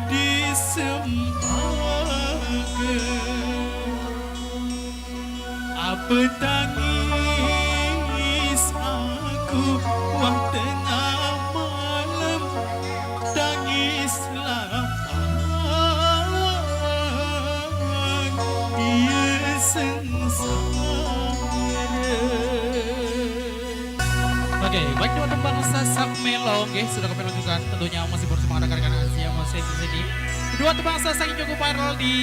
di sembaga apa tangis aku wah tengah malam tangislah ia sengsara. Oke, baik teman-teman bangsa Sak Melo, oke, sudah kami lanjutkan tentunya masih bersama rekan-rekan Asia masih di sini. Kedua teman bangsa sangat cukup viral di